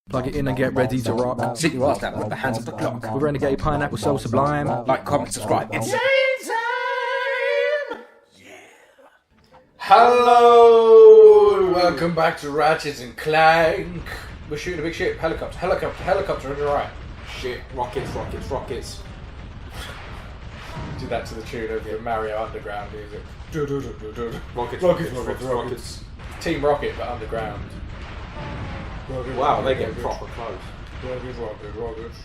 Plug it in and get ready to rock. Sit your ass down with the hands of the clock. With Renegade Pineapple so sublime. Like, comment, subscribe. It's time! Yeah. Hello! Welcome back to Ratchet and Clank. We're shooting a big ship. Helicopter on your right. Shit. Rockets. Do that to the tune of the Mario Underground music. Rockets. Team Rocket, but underground. Wow, they get proper close. Rockets.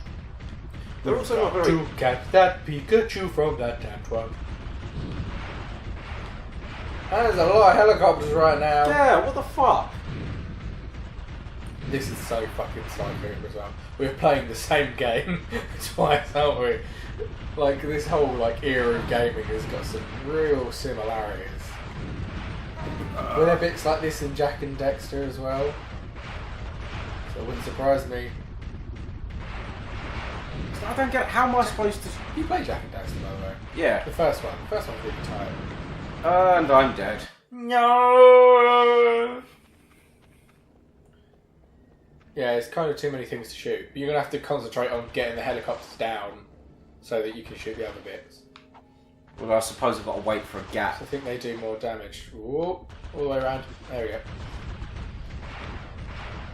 They're also not very... To catch that Pikachu from that tantrum. There's a lot of helicopters right now. Yeah, what the fuck? This is so fucking psycho as well. We're playing the same game twice, aren't we? Like, this whole era of gaming has got some real similarities. Were there bits like this in Jak and Daxter as well? So it wouldn't surprise me. I don't get, how am I supposed to... You play Jak and Daxter, by the way? Yeah. The first one. The first one's really tight. And I'm dead. No! Yeah, it's kind of too many things to shoot. But you're going to have to concentrate on getting the helicopters down so that you can shoot the other bits. Well, I suppose I've got to wait for a gap. So I think they do more damage. Whoop, all the way around. There we go.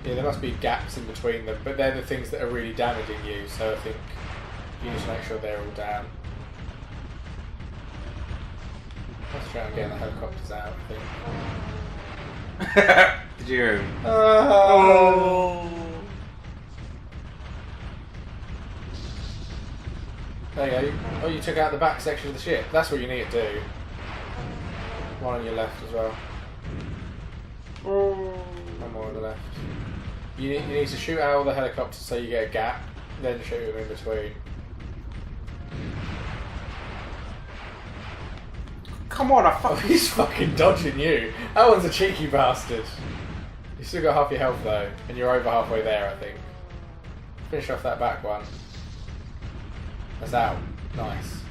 Yeah, there must be gaps in between them, but they're the things that are really damaging you, so I think you need to make sure they're all down. Let's try and get the helicopters out, I think. Did you? Oh. There you go. Oh, you took out the back section of the ship. That's what you need to do. One on your left as well. One more on the left. You need to shoot out all the helicopters so you get a gap, then shoot them in between. Come on, He's fucking dodging you. That one's a cheeky bastard. You still got half your health though, and you're over halfway there, I think. Finish off that back one. That's out. Nice.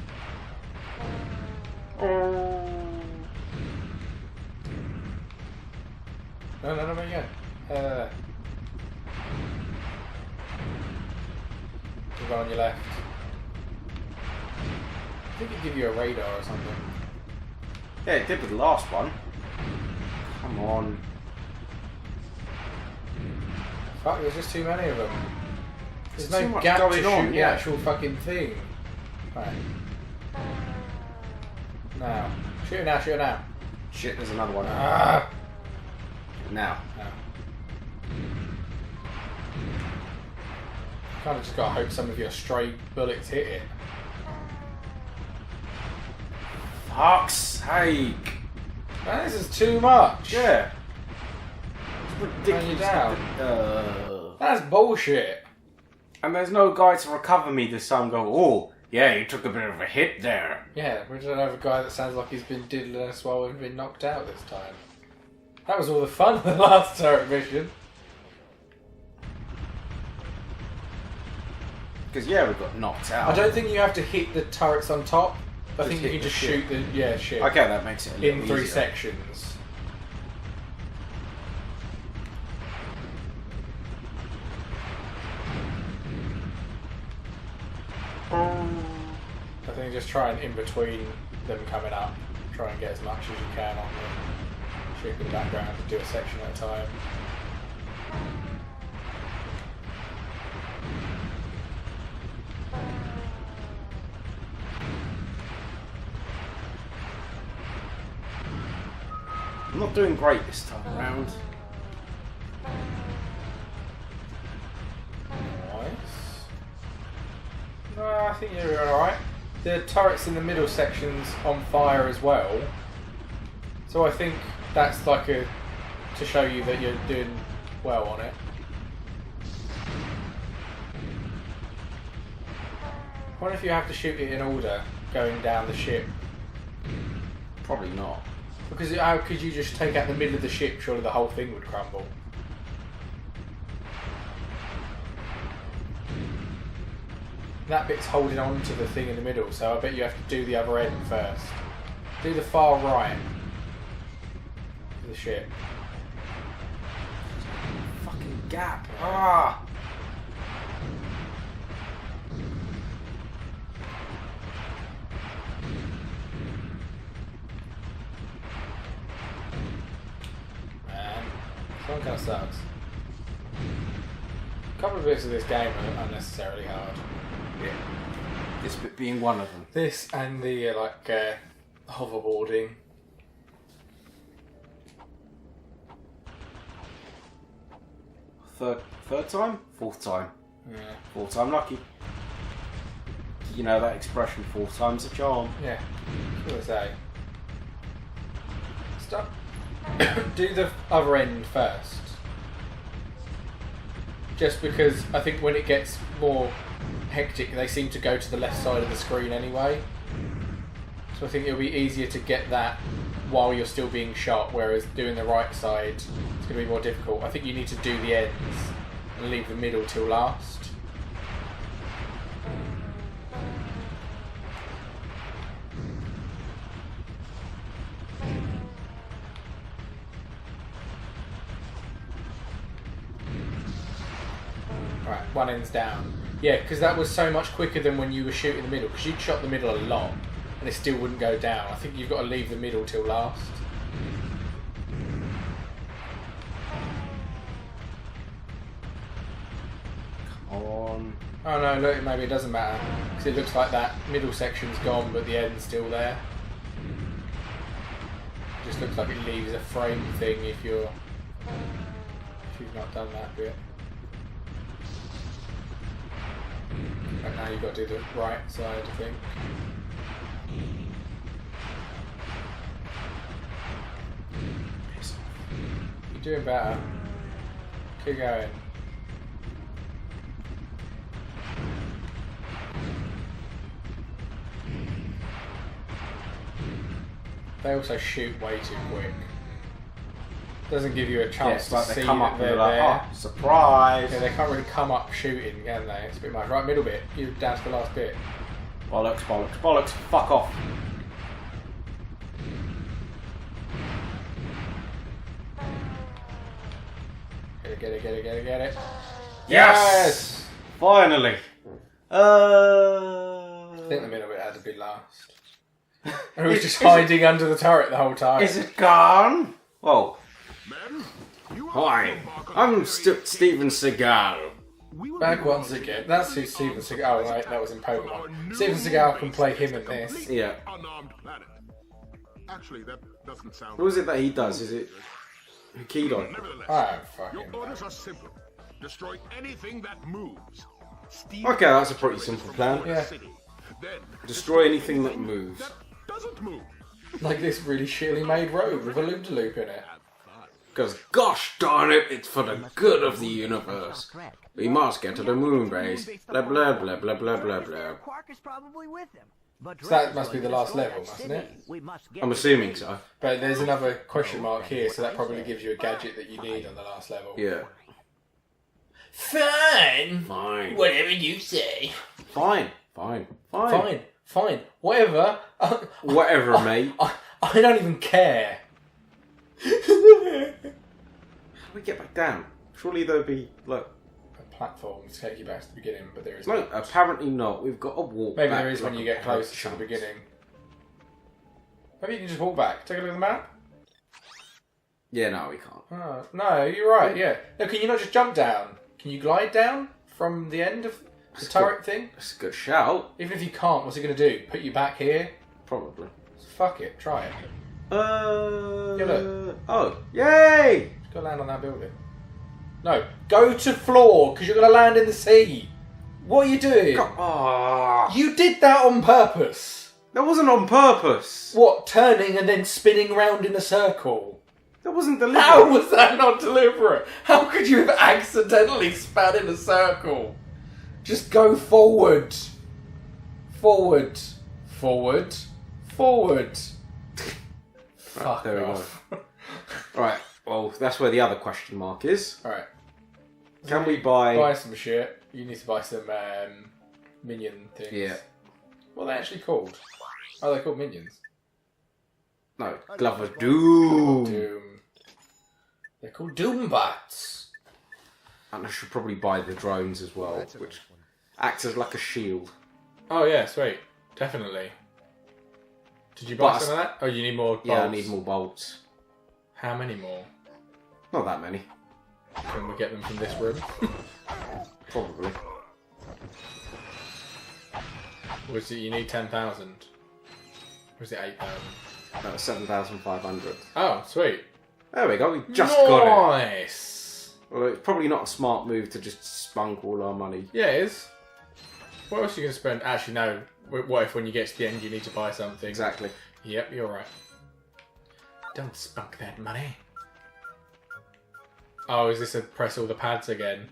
No, yeah. You've got on your left. I think it'd give you a radar or something. Yeah, it did with the last one. Come on. Fuck, there's just too many of them. There's too no much gap to going shoot on, the yeah. actual fucking thing. Right. Now. Shoot it now. Shit, there's another one. Ah! Now. Kind of just gotta hope some of your stray bullets hit it. Fuck's sake. Man, this is too much. Yeah. It's ridiculous. Turn you down. That's bullshit. And there's no guy to recover me this time and go, oh, yeah, you took a bit of a hit there. Yeah, we don't have a guy that sounds like he's been diddling us while we've been knocked out this time. That was all the fun of the last turret mission. Because, yeah, we got knocked out. I don't think you have to hit the turrets on top. I think you hit can just the shoot the ship. Okay, that makes it a little in 3 easier. sections. I think just try and in between them coming up, try and get as much as you can on the ship in the background and do a section at a time. I'm not doing great this time around. Nice. No, I think you're alright. The turret's in the middle section's on fire as well. So I think that's like to show you that you're doing well on it. I wonder if you have to shoot it in order going down the ship. Probably not. Because how could you just take out the middle of the ship? Surely the whole thing would crumble. That bit's holding on to the thing in the middle, so I bet you have to do the other end first. Do the far right. The ship. Fucking gap. Ah! Kind of sucks. A couple of bits of this game are unnecessarily hard. Yeah. This bit being one of them. This and the hoverboarding. Third time? Fourth time. Yeah. Fourth time lucky. You know that expression, fourth time's a charm. Yeah. What was I say? Stop. Do the other end first. Just because I think when it gets more hectic, they seem to go to the left side of the screen anyway. So I think it'll be easier to get that while you're still being shot, whereas doing the right side is going to be more difficult. I think you need to do the ends and leave the middle till last. Right, one end's down. Yeah, because that was so much quicker than when you were shooting the middle, because you'd shot the middle a lot and it still wouldn't go down. I think you've got to leave the middle till last. Come on. Oh no, look, maybe it doesn't matter, because it looks like that middle section's gone but the end's still there. It just looks like it leaves a frame thing if you've not done that bit. And now you've got to do the right side, I think. You're doing better. Keep going. They also shoot way too quick. Doesn't give you a chance to see that they're there. Oh, surprise! Yeah, they can't really come up shooting, can they? It's a bit much. Right, middle bit. You're down to the last bit. Bollocks, bollocks, bollocks, fuck off. Get it. Yes! Finally! I think the middle bit had to be last. And it was just hiding under the turret the whole time. Is it gone? Whoa. Men, you Hi, I'm Steven Seagal. Back once again. That's who Steven Seagal... Oh, right, that was in Pokemon. Steven Seagal can play him in this. Yeah. Unarmed planet. Actually, that doesn't sound. What was it that he does? Is it Hikidon? Nevertheless, Oh, fucking your orders are simple. Destroy anything that moves. Steal Okay, that's a pretty simple plan. Yeah. city. Then Destroy anything that moves. that doesn't move. Like this really shittily made road with a loop-de-loop in it. Because, gosh darn it, it's for the good of the universe. We must get to the moon base. Blah blah blah blah blah blah blah. So that must be the last level, mustn't it? I'm assuming so. But there's another question mark here, so that probably gives you a gadget that you need on the last level. Yeah. Fine. Fine. Whatever you say. Fine. Fine. Whatever. Whatever, mate. I don't even care. How do we get back down? Surely there'll be, look. A platform to take you back to the beginning, but there is No, not. apparently not. We've got to walk Maybe back there is when like you a get closer to the chump. beginning. Maybe you can just walk back. Take a look at the map. Yeah, no, we can't. Oh, no, you're right, yeah. No, can you not just jump down? Can you glide down from the end of the turret thing? That's a good shout. Even if you can't, what's it going to do? Put you back here? Probably. So fuck it, try it. Yeah, look. Oh, yay! Just go land on that building. No, go to floor, because you're going to land in the sea. What are you doing? Ah, You did that on purpose. that wasn't on purpose. What, turning and then spinning round in a circle? That wasn't deliberate. How was that not deliberate? How could you have accidentally spat in a circle? Just go forward. Forward. Fuck there we go. off. Right, well, that's where the other question mark is. Alright. Can we buy... some shit? You need to buy some minion things. Yeah. What are they actually called? Oh, they're called minions. No, Glove of Doom. Doom. They're called Doombots. And I should probably buy the drones as well, which acts as like a shield. Oh yeah, sweet. Definitely. Did you buy But- some of that? Oh, you need more bolts. Yeah, I need more bolts. How many more? Not that many. Can we get them from this room? Probably. Was it you need 10,000? Was it 8,000? That was 7,500. Oh, sweet. There we go, we just got it. Nice! Well, it's probably not a smart move to just spunk all our money. Yeah, it is. What else are you going to spend? Actually, no. What if when you get to the end you need to buy something? Exactly. Yep, you're right. Don't spunk that money. Oh, is this a press all the pads again?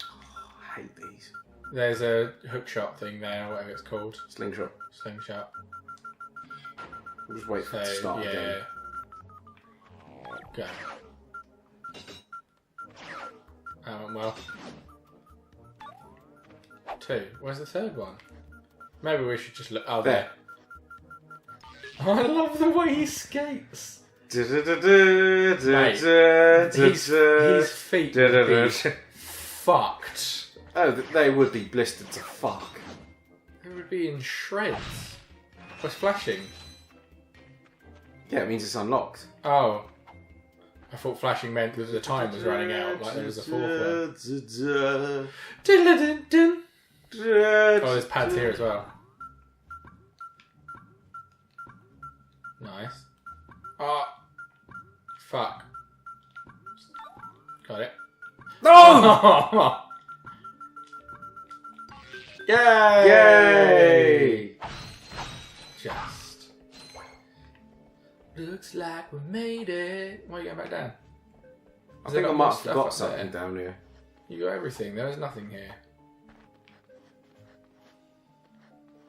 I hate these. There's a hookshot thing there, whatever it's called. Slingshot. Slingshot. We'll just wait for it to start again. Go. Well. 2. Where's the third one? Maybe we should just look. Oh, there. I love the way he skates. Mate, his feet would be fucked. Oh, they would be blistered to fuck. They would be in shreds. What's flashing? Yeah, it means it's unlocked. Oh. I thought flashing meant that the time was running out, like there was a fourth one. Oh, there's pads here as well. Nice. Oh. Fuck. Got it. No! Yay! Yay! Just. Looks like we made it. Why are you going back down? I think I might have got something down here. You got everything. There is nothing here.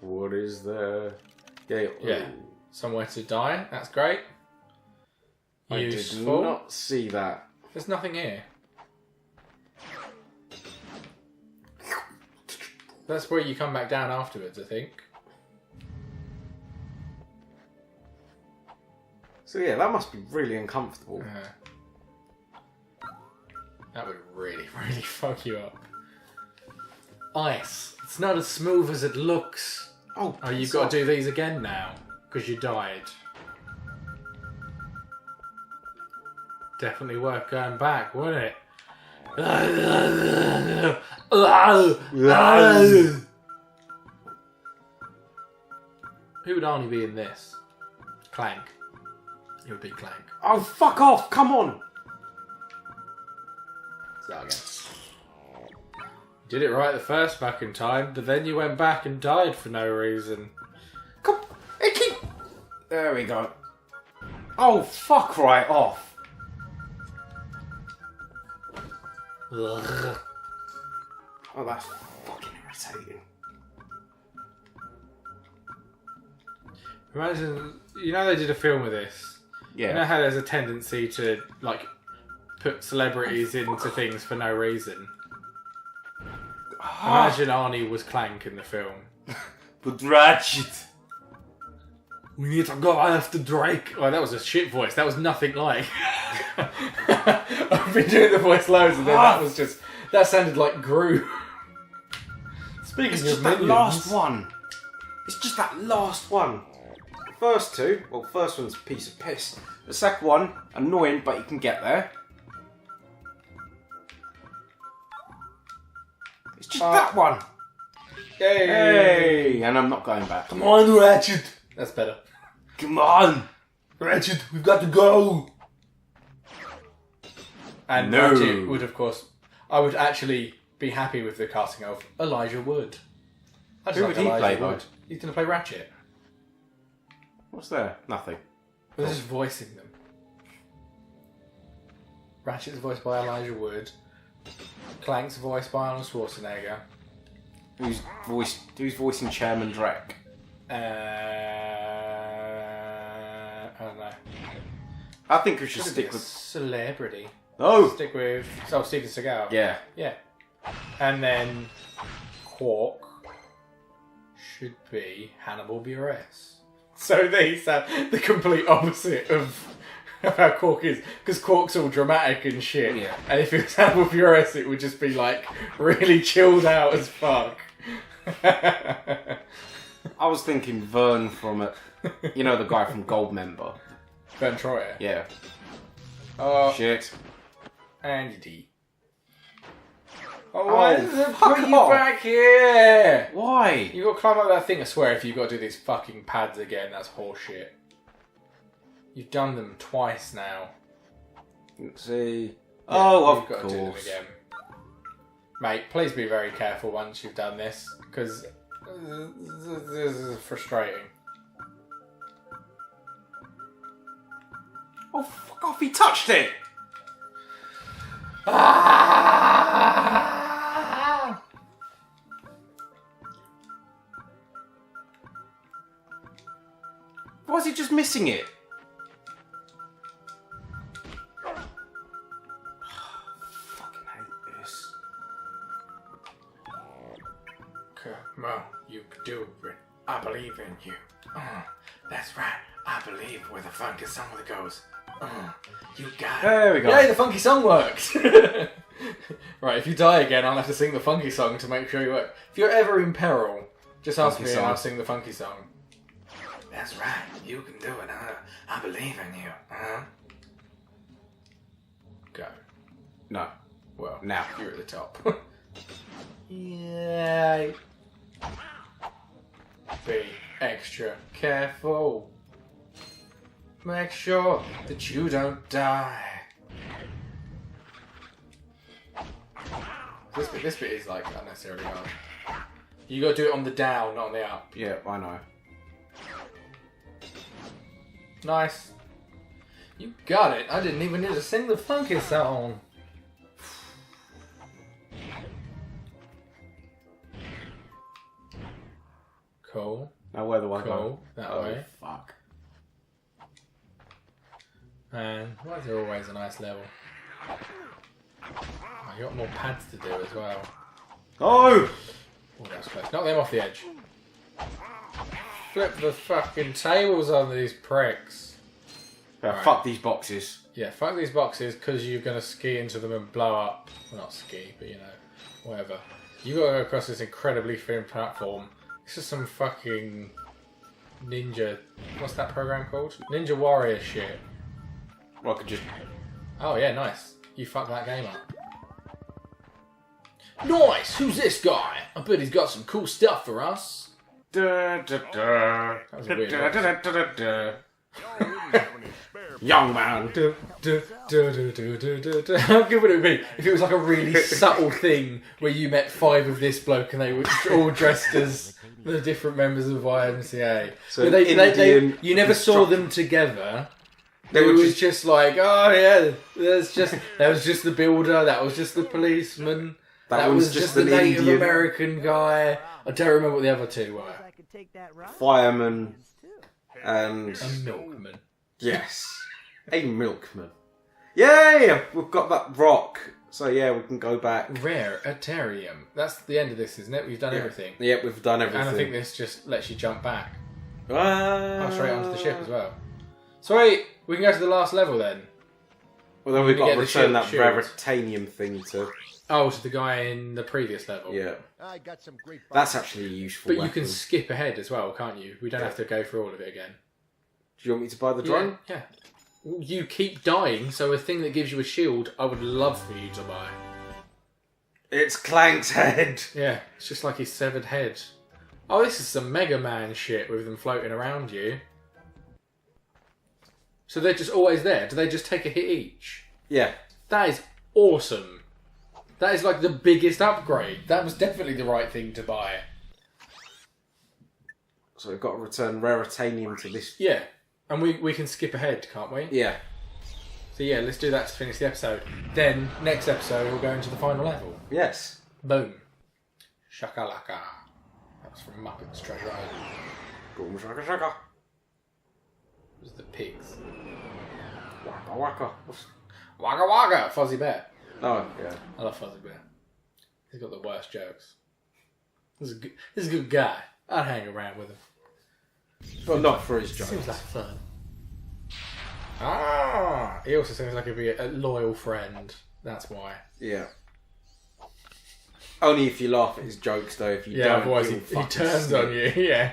What is there? Yeah. Somewhere to die. That's great. Useful. I did not see that. There's nothing here. That's where you come back down afterwards, I think. So yeah, that must be really uncomfortable. That would really, really fuck you up. Ice. It's not as smooth as it looks. Oh, you've got to do these again now because you died. Definitely worth going back, wouldn't it? Who would Arnie be in this? Clank. It would be Clank. Oh, fuck off! Come on! Start again. Did it right the first fucking time, but then you went back and died for no reason. Come, Icky! There we go. Oh, fuck right off! Ugh. Oh, that's fucking irritating. Imagine, you know they did a film of this. Yeah. You know how there's a tendency to, like, put celebrities into things for no reason? Imagine Arnie was Clank in the film. But Ratchet! We need to go after Drake. Oh, that was a shit voice. That was nothing like. I've been doing the voice loads and then that was just... That sounded like Gru. Speaking It's of just minions, that last one. It's just that last one. The first two, well, first one's a piece of piss. The second one, annoying, but you can get there. It's just that one. Yay! Hey, and I'm not going back. Come on, Ratchet. That's better. Come on, Ratchet, we've got to go. And No. Ratchet would, of course, I would actually be happy with the casting of Elijah Wood. I just Who like would he Elijah play, though? Wood. He's going to play Ratchet. What's there? Nothing. We're just voicing them. Ratchet's voiced by Elijah Wood. Clank's voiced by Arnold Schwarzenegger. Who's voicing Chairman Drek? I don't know. I think we should Should stick be a with. celebrity. Oh, Stick with Steven Seagal. yeah. Yeah. And then Quark should be Hannibal Buress. So these are the complete opposite of how Quark is. Because Quark's all dramatic and shit. Yeah. And if it was Hannibal Buress, it would just be like really chilled out as fuck. I was thinking Vern from it. You know the guy from Goldmember. Vern Troyer. Yeah. Oh, Shit. Andy D. Why does it put you back here? Why? You got to climb up that thing. I swear, if you got to do these fucking pads again, that's horseshit. You've done them twice now. Let's see. Yeah, Oh, you've of got to do them course. again. Mate, please be very careful once you've done this, because this is frustrating. Oh, fuck off! He touched it. Ah! Why is he just missing it? Fucking hate this. Come on, you can do it. I believe in you. That's right. I believe where the funky song that goes. You got it. There we go. Yay, the funky song works. Right, if you die again, I'll have to sing the funky song to make sure you work. If you're ever in peril, just ask Funky me and song. I'll sing the funky song. That's right. You can do it. I believe in you. Go. No. Well, Now. you're at the top. Yay. Be extra careful. Make sure that you don't die. This bit is like unnecessarily hard. You gotta do it on the down, not on the up. Yeah, I know. Nice. You got it. I didn't even need to sing the funky song. Cool. Now where do I go? Cool. That Oh, way. fuck. And why is there always a nice level? Oh, you got more pads to do as well. Oh! Oh, that was close. Knock them off the edge. Flip the fucking tables on these pricks. Right. Fuck these boxes. Yeah, fuck these boxes because you're going to ski into them and blow up. Well, not ski, but you know, whatever. You got to go across this incredibly thin platform. This is some fucking ninja... What's that program called? Ninja Warrior shit. Well, I could just... Oh yeah, nice. You fucked that game up. Nice! Who's this guy? I bet he's got some cool stuff for us. Da, da, da. That was a weird Da, da, da, da, da. Young man. How good would it be if it was like a really subtle thing where you met 5 of this bloke and they were all dressed as the different members of YMCA? So But Indian you never saw them together. They It were was just like, oh yeah, that was just the builder, that was just the policeman, that one's was just the an Native Indian American guy. I don't remember what the other 2 were. fireman and... A milkman. Yes. A milkman. Yay! We've got that rock. So yeah, we can go back. Rare Atarium. That's the end of this, isn't it? We've done everything. Yep, we've done everything. And I think this just lets you jump back. Oh, Straight onto the ship as well. Sweet! We can go to the last level then. Well, then we've got get to the return that shield. Raritanium thing to... Oh, to the guy in the previous level. Yeah. I got some great That's actually a useful But you weapon. can skip ahead as well, can't you? We don't have to go through all of it again. Do you want me to buy the drone? Yeah. You keep dying, so a thing that gives you a shield, I would love for you to buy. It's Clank's head. Yeah, it's just like his severed head. Oh, this is some Mega Man shit with them floating around you. So they're just always there. Do they just take a hit each? Yeah. That is awesome. That is like the biggest upgrade. That was definitely the right thing to buy. So we've got to return Raritanium to this... Yeah. And we can skip ahead, can't we? Yeah. So yeah, let's do that to finish the episode. Then, next episode, we'll go into the final level. Yes. Boom. Shakalaka. That was from Muppets Treasure Island. Boom, shaka shaka. It was the pigs. Waka waka. Wagga wagga! Fuzzy Bear. Oh, yeah. I love Fuzzy Bear. He's got the worst jokes. He's a good guy. I'd hang around with him. But not for his Seems jokes. like fun. Ah! He also seems like he'd be a loyal friend. That's why. Yeah. Only if you laugh at his jokes, though. If you Yeah, don't, otherwise he'll he fucking turns snip. on you. Yeah.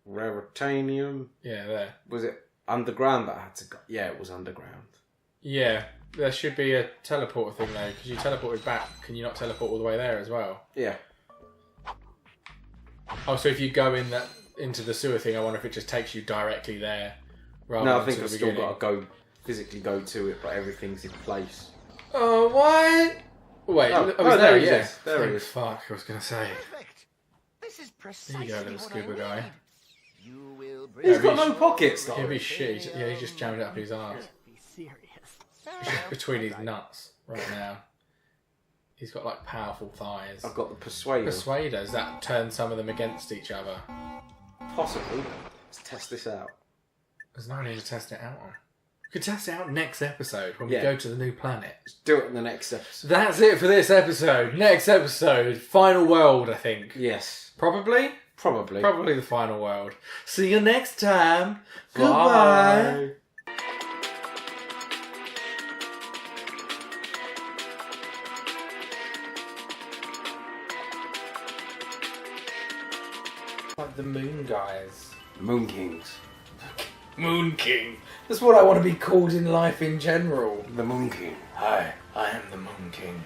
Raritanium. Yeah, there. Was it underground that I had to go? Yeah, it was underground. Yeah. There should be a teleporter thing though, because you teleported back. Can you not teleport all the way there as well? Yeah. Oh, so if you go into the sewer thing, I wonder if it just takes you directly there. Rather No, than I think to I've the still beginning. got to physically go to it, but everything's in place. Oh, what? Wait, Oh, it's there he yeah. is. There he Thank is. Fuck, I was going to say. Perfect. This is There precisely you go, little what scuba I guy. need. You will bring He's got he's- no pockets though. He'll be shit. Yeah, he just jammed it up his arse. Be serious. Between his nuts right now. He's got like powerful thighs. I've got the persuader. Persuaders that turn some of them against each other. Possibly. Let's test this out. There's no need to test it out on. We could test it out next episode when Yeah. we go to the new planet. Let's do it in the next episode. That's it for this episode. Next episode, Final World, I think. Yes. Probably? Probably. Probably the Final World. See you next time. Goodbye. Like the Moon Guys. Moon Kings. Moon King. That's what I want to be called in life in general. The Moon King. Hi, I am the Moon King.